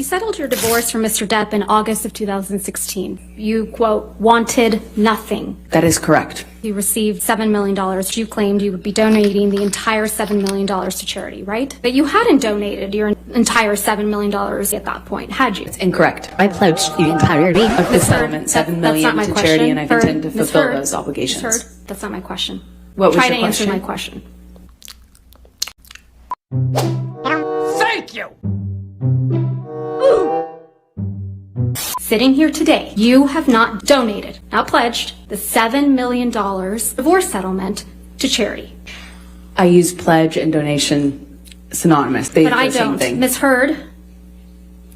settled your divorce from Mr. Depp in August of 2016. You, quote, wanted nothing. That is correct. You received $7 million. You claimed you would be donating the entire $7 million to charity, right? But you hadn't donated your entire $7 million at that point, had you? It's incorrect. I pledged the entirety Of the settlement, $7 million to charity, and I intend to fulfill those obligations. Ms. Heard, that's not my question. What was Try your to answer question? my question. Thank you! Sitting here today, you have not donated, not pledged, the $7 million divorce settlement to charity. I use pledge and donation synonymous. They But do I the same don't. thing. Ms. Heard,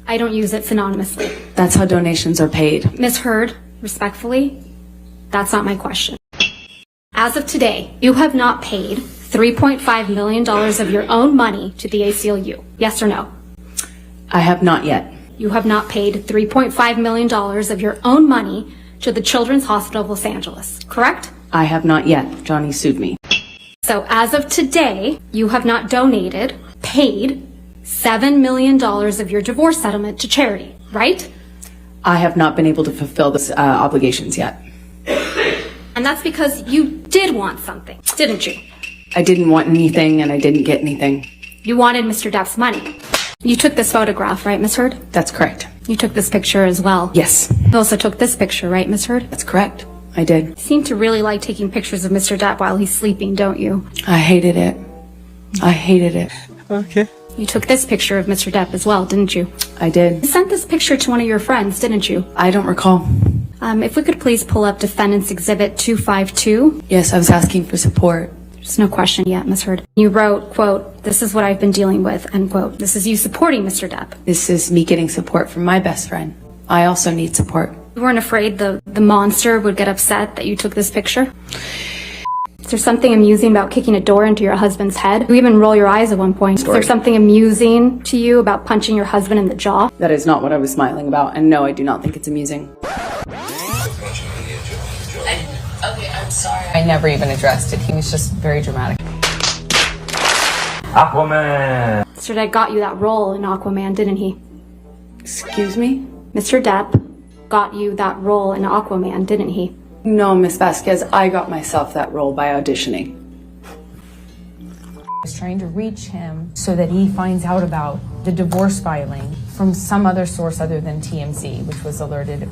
I don't use it synonymously. That's how donations are paid. Ms. Heard, respectfully, that's not my question. As of today, you have not paid $3.5 million of your own money to the ACLU. Yes or no? I have not yet. You have not paid $3.5 million of your own money to the Children's Hospital of Los Angeles, correct? I have not yet. Johnny sued me. So as of today, you have not donated, paid $7 million of your divorce settlement to charity, right? I have not been able to fulfill the obligations yet. And that's because you did want something, didn't you? I didn't want anything and I didn't get anything. You wanted Mr. Depp's money. You took this photograph, right, Ms. Heard? That's correct. You took this picture as well. Yes, You also took this picture, right, Ms. Heard? that's correct. I did. You seem to really like taking pictures of Mr. Depp while he's sleeping, don't you? I hated it. I hated it. Okay. You took this picture of Mr. Depp as well, didn't you? I did. You sent this picture to one of your friends, didn't you? I don't recall. If we could please pull up Defendant's Exhibit 252. Yes, I was asking for support. There's no question yet, Ms. Heard. You wrote, quote, "This is what I've been dealing with," end quote. This is you supporting Mr. Depp. This is me getting support from my best friend. I also need support. You weren't afraid the monster would get upset that you took this picture? Is there something amusing about kicking a door into your husband's head? You even roll your eyes at one point. Is there something amusing to you about punching your husband in the jaw? That is not what I was smiling about, and no, I do not think it's amusing. Okay, I'm sorry. I never even addressed it. He was just very dramatic. Aquaman! Mr. Depp got you that role in Aquaman, didn't he? Excuse me? Mr. Depp got you that role in Aquaman, didn't he? No, Miss Vasquez, I got myself that role by auditioning. I was trying to reach him so that he finds out about the divorce filing from some other source other than TMZ, which was alerted.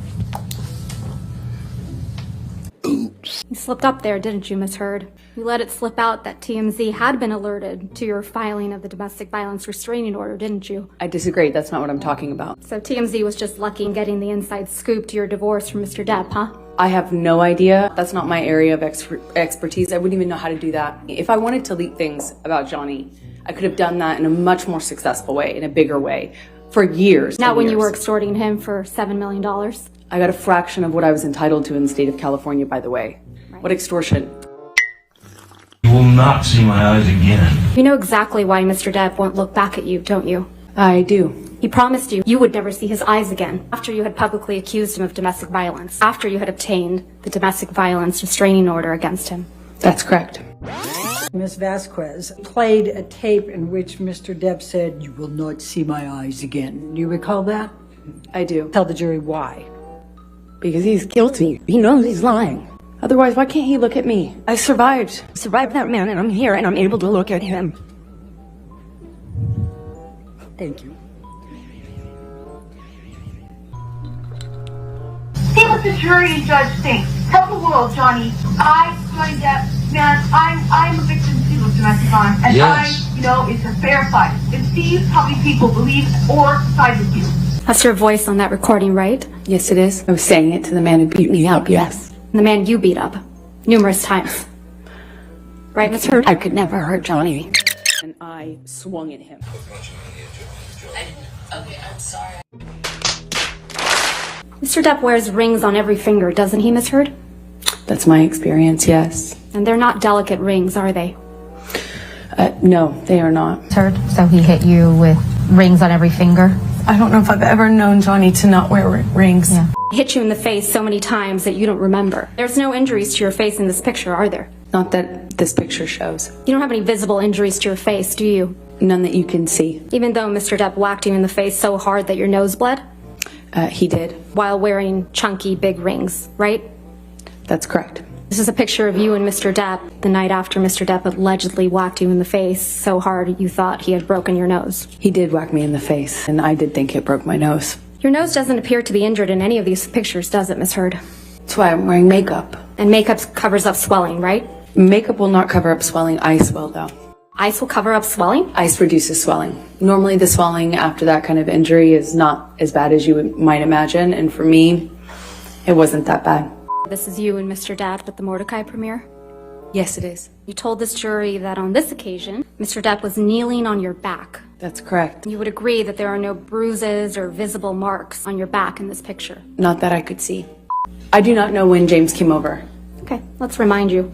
You slipped up there, didn't you, Ms. Heard? You let it slip out that TMZ had been alerted to your filing of the domestic violence restraining order, didn't you? I disagree. That's not what I'm talking about. So TMZ was just lucky in getting the inside scoop to your divorce from Mr. Depp, huh? I have no idea. That's not my area of expertise. I wouldn't even know how to do that. If I wanted to leak things about Johnny, I could have done that in a much more successful way, in a bigger way, for years. Not and when years. you were extorting him for $7 million. I got a fraction of what I was entitled to in the state of California, by the way. Right. What extortion? You will not see my eyes again. You know exactly why Mr. Depp won't look back at you, don't you? I do. He promised you would never see his eyes again after you had publicly accused him of domestic violence, after you had obtained the domestic violence restraining order against him. That's correct. Ms. Vasquez played a tape in which Mr. Depp said, "You will not see my eyes again." Do you recall that? I do. Tell the jury why. Because he's guilty. He knows he's lying. Otherwise, why can't he look at me? I survived. Survived that man, and I'm here, and I'm able to look at him. Thank you. See what the jury and judge think. Tell the world, Johnny. Johnny Depp, man, I'm a victim too of domestic violence, and Yes. it's a fair fight. And see how many people believe or side with you. That's your voice on that recording, right? Yes, it is. I was saying it to the man who beat me up, yes. And the man you beat up numerous times. Right, Ms. Heard? I could never hurt Johnny. And I swung at him. Okay, I'm sorry. Mr. Depp wears rings on every finger, doesn't he, Ms. Heard? That's my experience, yes. And they're not delicate rings, are they? No, they are not. Heard? So he hit you with rings on every finger? I don't know if I've ever known Johnny to not wear rings. Yeah. He hit you in the face so many times that you don't remember. There's no injuries to your face in this picture, are there? Not that this picture shows. You don't have any visible injuries to your face, do you? None that you can see. Even though Mr. Depp whacked you in the face so hard that your nose bled? He did. While wearing chunky big rings, right? That's correct. This is a picture of you and Mr. Depp the night after Mr. Depp allegedly whacked you in the face so hard you thought he had broken your nose. He did whack me in the face, and I did think it broke my nose. Your nose doesn't appear to be injured in any of these pictures, does it, Miss Heard? That's why I'm wearing makeup. And makeup covers up swelling, right? Makeup will not cover up swelling. Ice will, though. Ice will cover up swelling? Ice reduces swelling. Normally the swelling after that kind of injury is not as bad as you might imagine, and for me, it wasn't that bad. This is you and Mr. Depp at the Mordecai premiere? Yes, it is. You told this jury that on this occasion, Mr. Depp was kneeling on your back. That's correct. You would agree that there are no bruises or visible marks on your back in this picture? Not that I could see. I do not know when James came over. Okay, let's remind you.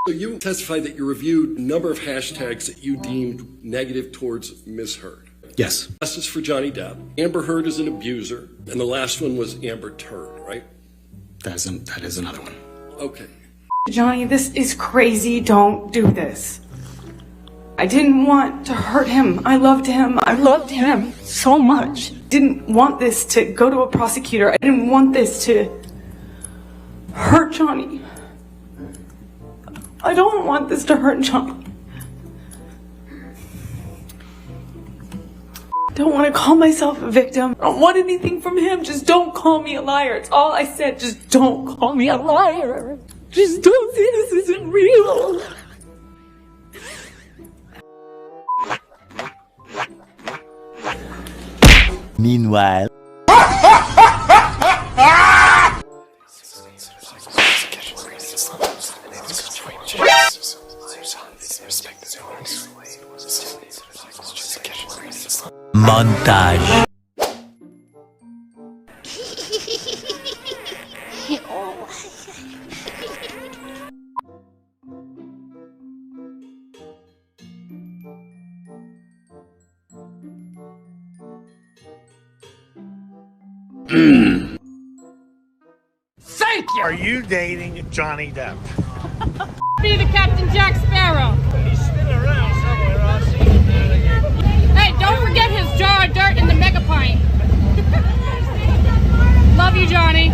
So you testified that you reviewed a number of hashtags that you deemed negative towards Ms. Heard. Yes. Justice for Johnny Depp. Amber Heard is an abuser, and the last one was Amber Turd, right? That is another one. Okay. Johnny, this is crazy. Don't do this. I didn't want to hurt him. I loved him. I loved him so much. Didn't want this to go to a prosecutor. I didn't want this to hurt Johnny. I don't want this to hurt Johnny. I don't want to call myself a victim. I don't want anything from him. Just don't call me a liar. It's all I said. Just don't call me a liar. Just don't say this isn't real. Meanwhile. Montage. Thank you! Are you dating Johnny Depp? Be the Captain Jack Sparrow. He's spinning around somewhere. I'll see him. Hey, don't forget his jar of dirt in the mega pint. Love you, Johnny.